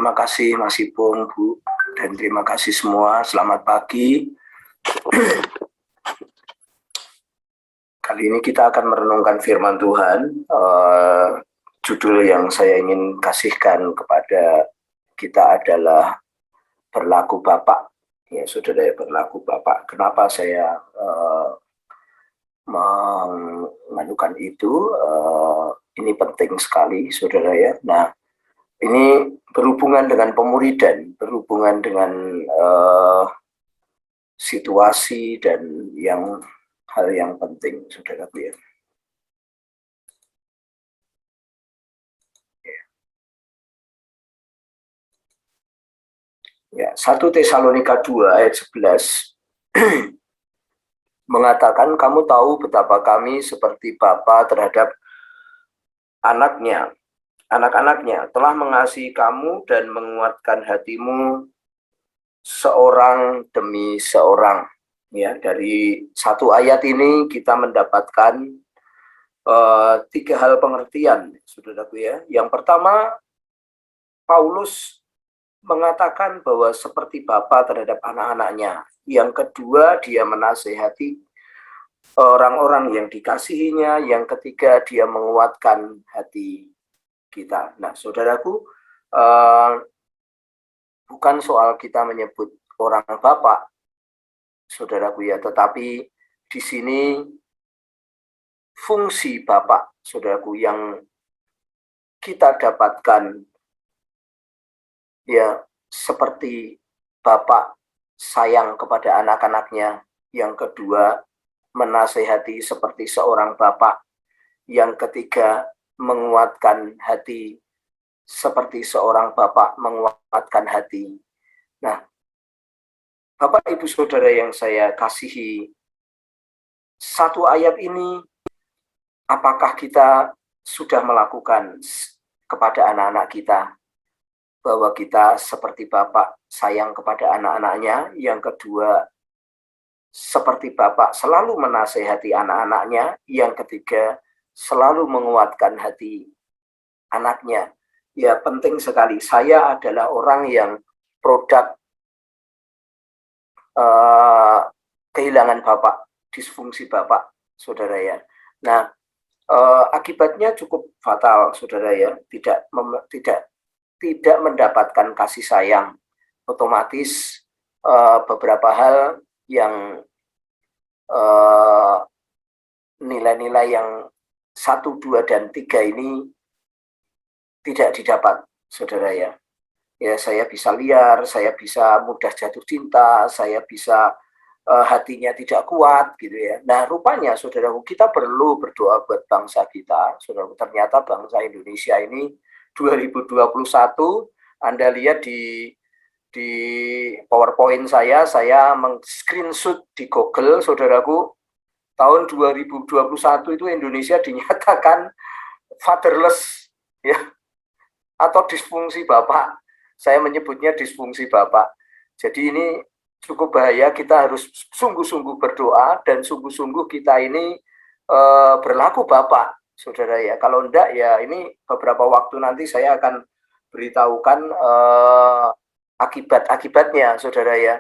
terima kasih Mas Ipung, Bu, dan terima kasih semua. Selamat pagi. Kali ini kita akan merenungkan firman Tuhan. Judul yang saya ingin kasihkan kepada kita adalah berlaku Bapak. Ya, saudara, berlaku Bapak. Kenapa saya menganukan itu? Ini penting sekali, saudara ya. Nah, ini berhubungan dengan pemuridan, berhubungan dengan situasi dan hal yang penting, saudara ya. Ya, 1 Tesalonika 2 ayat 11 mengatakan, kamu tahu betapa kami seperti bapa terhadap anak-anaknya telah mengasihi kamu dan menguatkan hatimu seorang demi seorang. Ya, dari satu ayat ini kita mendapatkan 3 hal pengertian, saudaraku ya. Yang pertama, Paulus mengatakan bahwa seperti bapa terhadap anak-anaknya. Yang kedua, dia menasehati orang-orang yang dikasihinya. Yang ketiga, dia menguatkan hati kita. Nah, saudaraku, bukan soal kita menyebut orang bapak, saudaraku ya, tetapi di sini fungsi bapak, saudaraku, yang kita dapatkan ya seperti bapak sayang kepada anak-anaknya. Yang kedua, menasehati seperti seorang bapak. Yang ketiga, menguatkan hati seperti seorang bapak menguatkan hati. Nah, Bapak Ibu Saudara yang saya kasihi, satu ayat ini apakah kita sudah melakukan kepada anak-anak kita? Bahwa kita seperti bapak sayang kepada anak-anaknya. Yang kedua, seperti bapak selalu menasehati anak-anaknya. Yang ketiga, selalu menguatkan hati anaknya. Ya, penting sekali. Saya adalah orang yang produk kehilangan bapak, disfungsi bapak, saudara ya. Nah, akibatnya cukup fatal, saudara ya. Tidak mendapatkan kasih sayang, otomatis beberapa hal yang nilai-nilai yang 1, 2, dan 3 ini tidak didapat, saudara ya. Ya, saya bisa liar, saya bisa mudah jatuh cinta, saya bisa hatinya tidak kuat gitu ya. Nah, rupanya saudaraku, kita perlu berdoa buat bangsa kita. Saudaraku, ternyata bangsa Indonesia ini 2021, Anda lihat di PowerPoint saya meng-screenshot di Google, saudaraku, tahun 2021 itu Indonesia dinyatakan fatherless ya, atau disfungsi bapak. Saya menyebutnya disfungsi bapak. Jadi ini cukup bahaya. Kita harus sungguh-sungguh berdoa dan sungguh-sungguh kita ini berlaku bapak, saudara ya. Kalau enggak ya ini beberapa waktu nanti saya akan beritahukan akibat-akibatnya, saudara ya.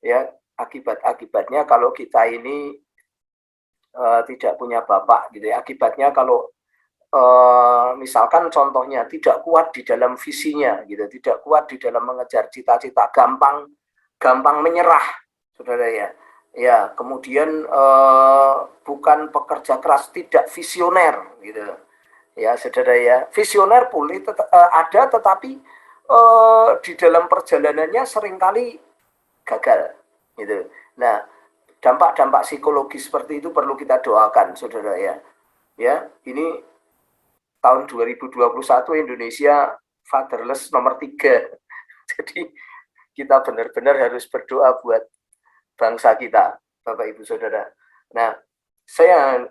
Ya, akibat-akibatnya kalau kita ini tidak punya bapak gitu ya. Akibatnya kalau misalkan contohnya tidak kuat di dalam visinya gitu, tidak kuat di dalam mengejar cita-cita, gampang menyerah, saudara ya. Ya, kemudian bukan pekerja keras, tidak visioner gitu. Ya, saudara ya. Visioner boleh ada, tetapi di dalam perjalanannya seringkali gagal gitu. Nah, dampak-dampak psikologis seperti itu perlu kita doakan, saudara ya. Ya, ini tahun 2021 Indonesia fatherless nomor 3. Jadi kita benar-benar harus berdoa buat bangsa kita, Bapak Ibu Saudara. Nah, saya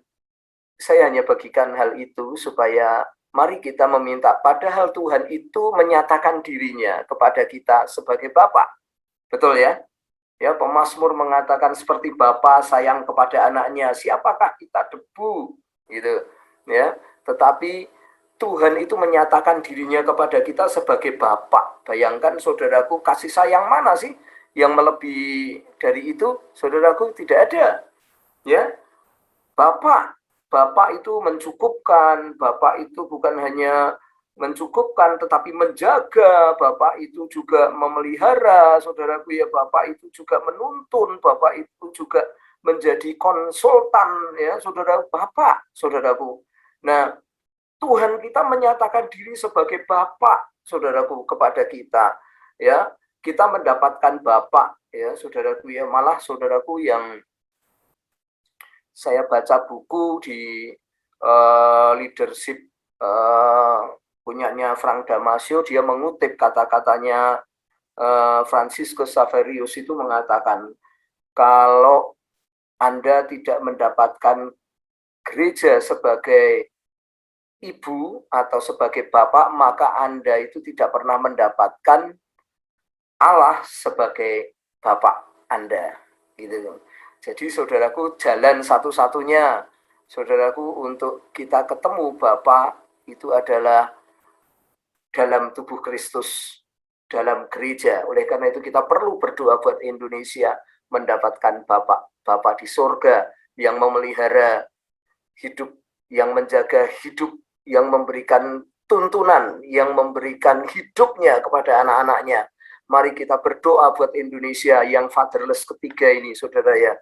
hanya bagikan hal itu supaya mari kita meminta, padahal Tuhan itu menyatakan dirinya kepada kita sebagai Bapa. Betul ya? Ya, pemazmur mengatakan seperti bapa sayang kepada anaknya, siapakah kita, debu gitu ya. Tetapi Tuhan itu menyatakan dirinya kepada kita sebagai Bapa. Bayangkan saudaraku, kasih sayang mana sih yang melebihi dari itu? Saudaraku, tidak ada. Ya, Bapa itu mencukupkan. Bapa itu bukan hanya mencukupkan tetapi menjaga. Bapa itu juga memelihara. Saudaraku ya, Bapa itu juga menuntun. Bapa itu juga menjadi konsultan ya, saudara Bapa, saudaraku. Nah, Tuhan kita menyatakan diri sebagai Bapa, saudaraku, kepada kita. Ya, kita mendapatkan Bapa, ya, saudaraku ya. Malah saudaraku, yang saya baca buku di leadership punyanya Frank Damasio, dia mengutip kata-katanya Franciscus Saverius itu mengatakan, kalau Anda tidak mendapatkan gereja sebagai ibu atau sebagai bapak, maka Anda itu tidak pernah mendapatkan Allah sebagai bapak Anda. Gitu. Jadi saudaraku, jalan satu-satunya saudaraku untuk kita ketemu Bapa itu adalah dalam tubuh Kristus, dalam gereja. Oleh karena itu kita perlu berdoa buat Indonesia mendapatkan Bapa di surga yang memelihara hidup, yang menjaga hidup, yang memberikan tuntunan, yang memberikan hidupnya kepada anak-anaknya. Mari kita berdoa buat Indonesia yang fatherless ketiga ini, saudara ya,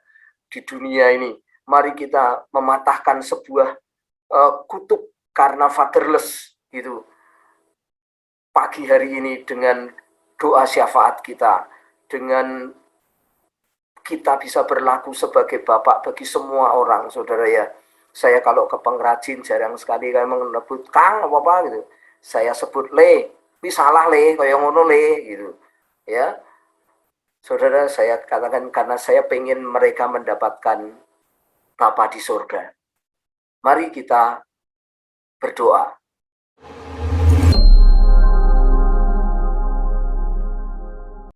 di dunia ini. Mari kita mematahkan sebuah kutub karena fatherless gitu. Pagi hari ini dengan doa syafaat kita, dengan kita bisa berlaku sebagai bapak bagi semua orang, saudara ya. Saya kalau ke pengrajin jarang sekali kan menyebut Kang apa gitu. Saya sebut Le, ini salah Le, kayak ngono Le gitu. Ya. Saudara, saya katakan karena saya pengen mereka mendapatkan Bapa di surga. Mari kita berdoa.